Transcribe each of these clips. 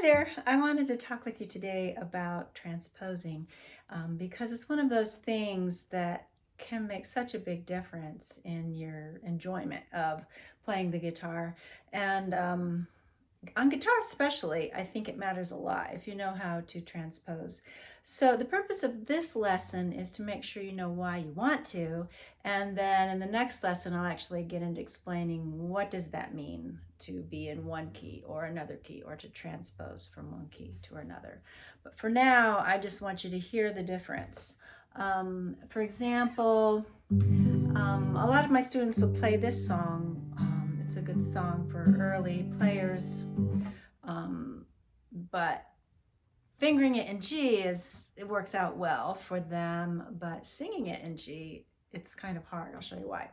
there. I wanted to talk with you today about transposing because it's one of those things that can make such a big difference in your enjoyment of playing the guitar. And on guitar especially, I think it matters a lot if you know how to transpose. So the purpose of this lesson is to make sure you know why you want to, and then in the next lesson I'll actually get into explaining what does that mean to be in one key or another key, or to transpose from one key to another. But for now, I just want you to hear the difference. For example, a lot of my students will play this song. It's a good song for early players, but fingering it in G it works out well for them, but singing it in G, it's kind of hard. I'll show you why.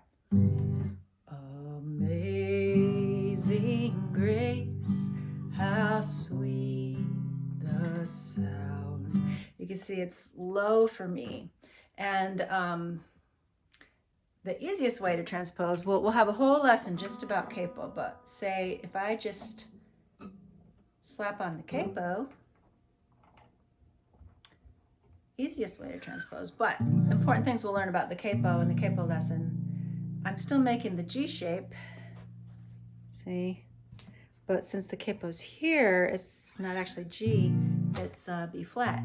Amazing grace, how sweet the sound. You can see it's low for me. And the easiest way to transpose, we'll have a whole lesson just about capo, but say if I just slap on the capo, easiest way to transpose. But important things we'll learn about the capo in the capo lesson. I'm still making the G shape, see? But since the capo's here, it's not actually G, it's B flat.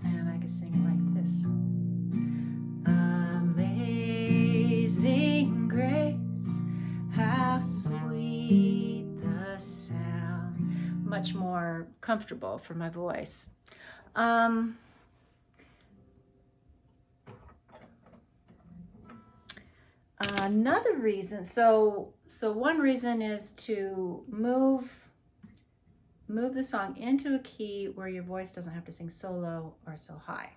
And I can sing it like this. Amazing grace, how sweet the sound. Much more comfortable for my voice. Another reason, so one reason is to move the song into a key where your voice doesn't have to sing so low or so high.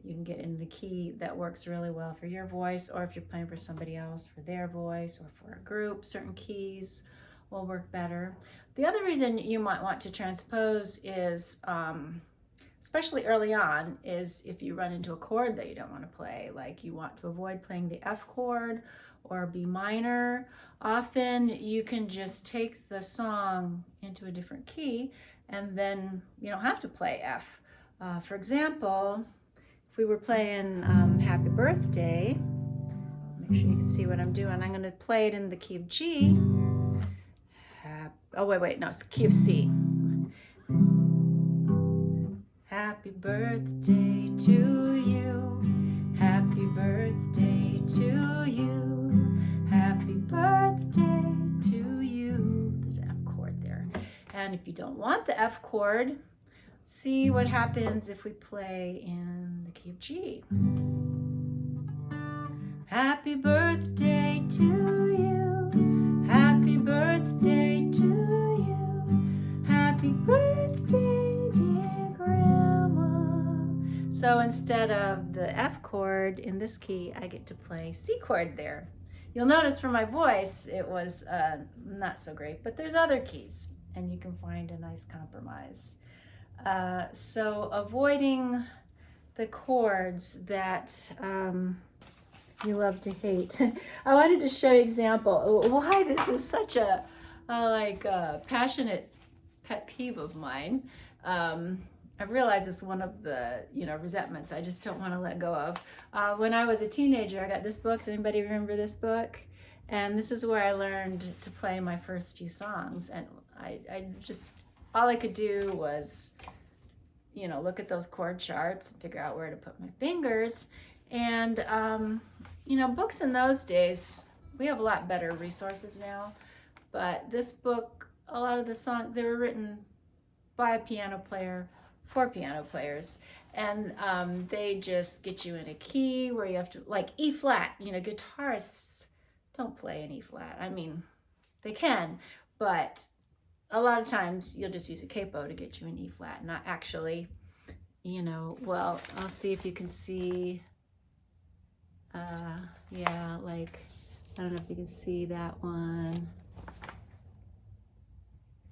You can get into a key that works really well for your voice, or if you're playing for somebody else, for their voice, or for a group, certain keys will work better. The other reason you might want to transpose is, especially early on, is if you run into a chord that you don't want to play, like you want to avoid playing the F chord or B minor. Often you can just take the song into a different key and then you don't have to play F. For example, if we were playing Happy Birthday, make sure you can see what I'm doing. I'm going to play it in the key of G. Oh, wait, no, it's key of C. Happy birthday to you. Happy birthday to you. Happy birthday to you. There's an F chord there. And if you don't want the F chord, see what happens if we play in the key of G. Happy birthday to you. Happy birthday to you. Happy birthday, dear Grandma. So instead of the F chord in this key, I get to play C chord there. You'll notice for my voice, it was not so great, but there's other keys and you can find a nice compromise. So avoiding the chords that you love to hate. I wanted to show you an example why this is such a passionate pet peeve of mine. I realize it's one of the resentments I just don't want to let go of. When I was a teenager, I got this book. Does anybody remember this book? And this is where I learned to play my first few songs. And I just, all I could do was, look at those chord charts and figure out where to put my fingers. And, books in those days, we have a lot better resources now. But this book, a lot of the songs, they were written by a piano player for piano players. And they just get you in a key where you have to, like E flat, guitarists don't play in E flat. I mean, they can, but a lot of times you'll just use a capo to get you in E flat, not actually, well, I'll see if you can see, I don't know if you can see that one. I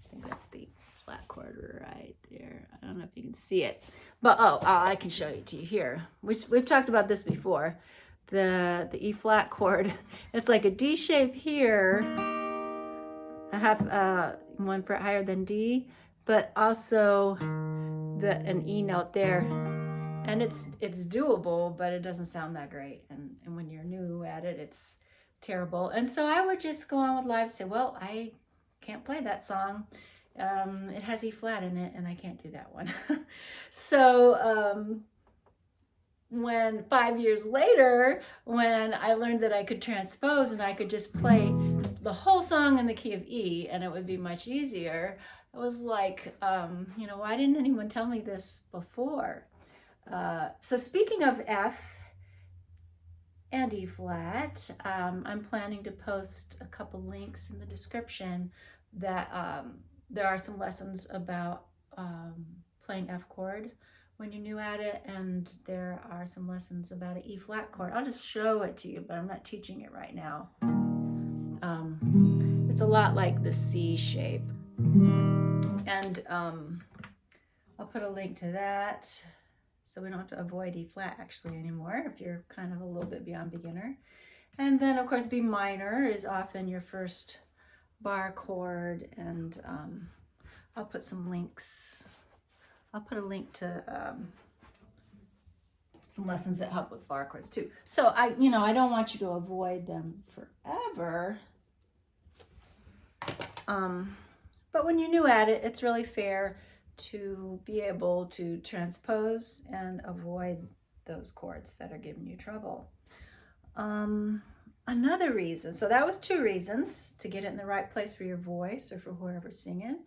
think that's the flat chord right there. I don't know if you can see it, but I can show it to you here. We've talked about this before. The E flat chord, it's like a D shape here, a half 1 fret higher than D, but also an E note there. And it's doable, but it doesn't sound that great. And when you're new at it, it's terrible. And so I would just go on with live, say, well, I can't play that song. It has E flat in it, and I can't do that one. So when 5 years later, when I learned that I could transpose and I could just play the whole song in the key of E and it would be much easier, it was like, why didn't anyone tell me this before? So speaking of F and E flat, I'm planning to post a couple links in the description that there are some lessons about playing F chord when you're new at it, and there are some lessons about an E flat chord. I'll just show it to you, but I'm not teaching it right now. It's a lot like the C shape, and I'll put a link to that so we don't have to avoid E flat actually anymore if you're kind of a little bit beyond beginner. And then of course B minor is often your first bar chord, and I'll put some links. I'll put a link to some lessons that help with bar chords too. So I don't want you to avoid them forever. But when you're new at it, it's really fair to be able to transpose and avoid those chords that are giving you trouble. Another reason, so that was 2 reasons, to get it in the right place for your voice or for whoever's singing.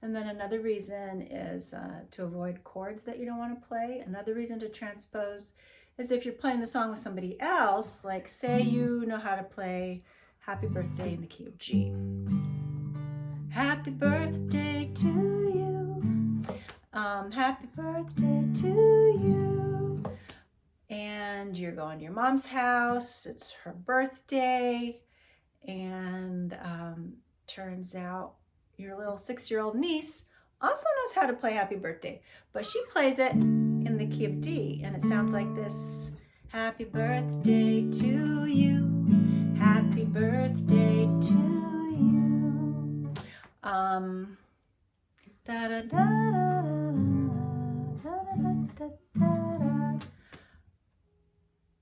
And then another reason is to avoid chords that you don't want to play. Another reason to transpose is if you're playing the song with somebody else, like say you know how to play Happy Birthday in the key of G. Happy birthday to you. Happy birthday to you. And you're going to your mom's house. It's her birthday. And turns out your little 6-year-old niece also knows how to play Happy Birthday, but she plays it in the key of D, and it sounds like this. Happy birthday to you. Happy birthday to you. Da da da da da da da da.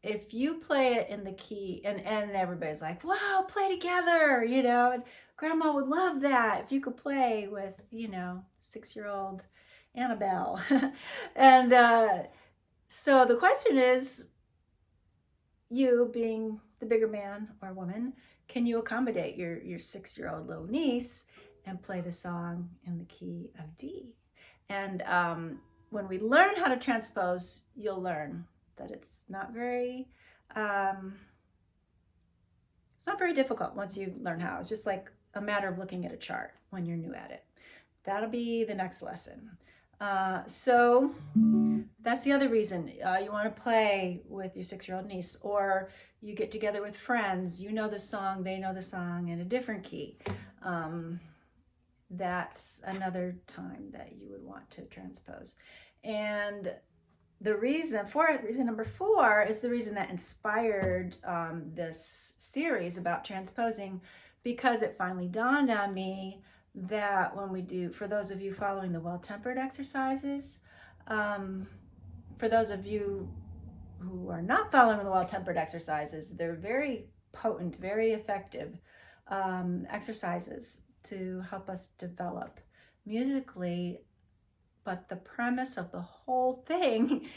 If you play it in the key, and everybody's like, wow, play together, and grandma would love that if you could play with 6-year-old Annabelle. And so the question is, you being the bigger man or woman, can you accommodate your 6-year-old little niece and play the song in the key of D? And when we learn how to transpose, you'll learn that it's not very difficult once you learn how. It's just like a matter of looking at a chart when you're new at it. That'll be the next lesson. So that's the other reason you want to play with your 6-year-old niece, or you get together with friends, you know the song, they know the song in a different key. That's another time that you would want to transpose. And the reason number 4 is the reason that inspired this series about transposing, because it finally dawned on me that when we do, for those of you following the well-tempered exercises, for those of you who are not following the well-tempered exercises, they're very potent, very effective exercises to help us develop musically. But the premise of the whole thing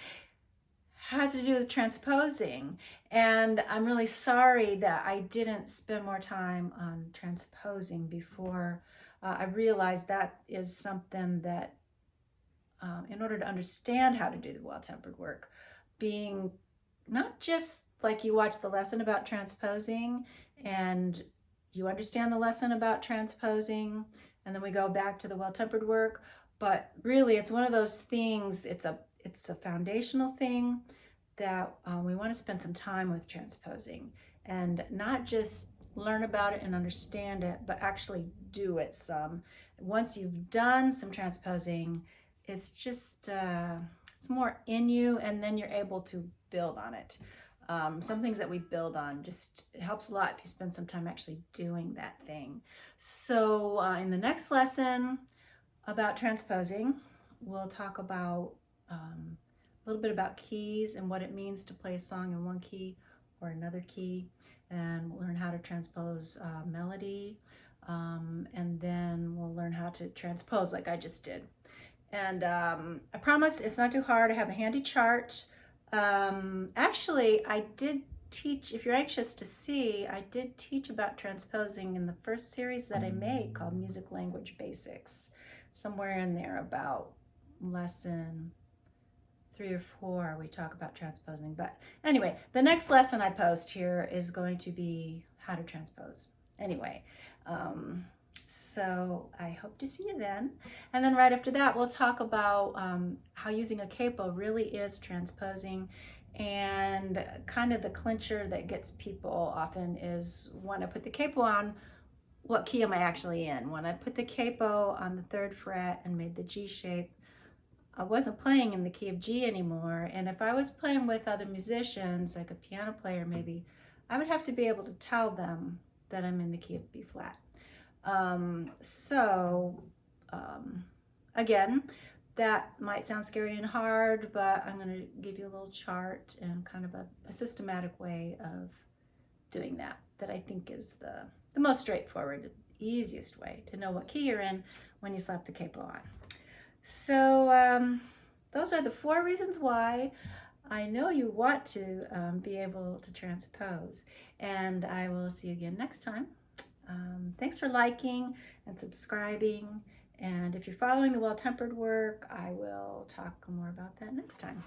has to do with transposing. And I'm really sorry that I didn't spend more time on transposing before I realized that is something that, in order to understand how to do the well-tempered work, being not just like you watch the lesson about transposing and you understand the lesson about transposing, and then we go back to the well-tempered work, but really it's one of those things, it's a foundational thing that we want to spend some time with transposing, and not just learn about it and understand it, but actually do it some. Once you've done some transposing, it's just, it's more in you, and then you're able to build on it. Some things that we build on, just, it helps a lot if you spend some time actually doing that thing. So in the next lesson, about transposing. We'll talk about a little bit about keys and what it means to play a song in one key or another key, and learn how to transpose melody. And then we'll learn how to transpose like I just did. And I promise it's not too hard. I have a handy chart. Actually, I did teach, if you're anxious to see, I did teach about transposing in the first series that I made called Music Language Basics. Somewhere in there, about lesson 3 or 4, we talk about transposing. But anyway, the next lesson I post here is going to be how to transpose. Anyway, so I hope to see you then. And then right after that, we'll talk about how using a capo really is transposing. And kind of the clincher that gets people often is when I put the capo on, what key am I actually in? When I put the capo on the 3rd fret and made the G shape, I wasn't playing in the key of G anymore. And if I was playing with other musicians, like a piano player maybe, I would have to be able to tell them that I'm in the key of B flat. Again, that might sound scary and hard, but I'm going to give you a little chart and kind of a systematic way of doing that I think is the most straightforward, easiest way to know what key you're in when you slap the capo on. So those are the 4 reasons why I know you want to be able to transpose. And I will see you again next time. Thanks for liking and subscribing. And if you're following the well-tempered work, I will talk more about that next time.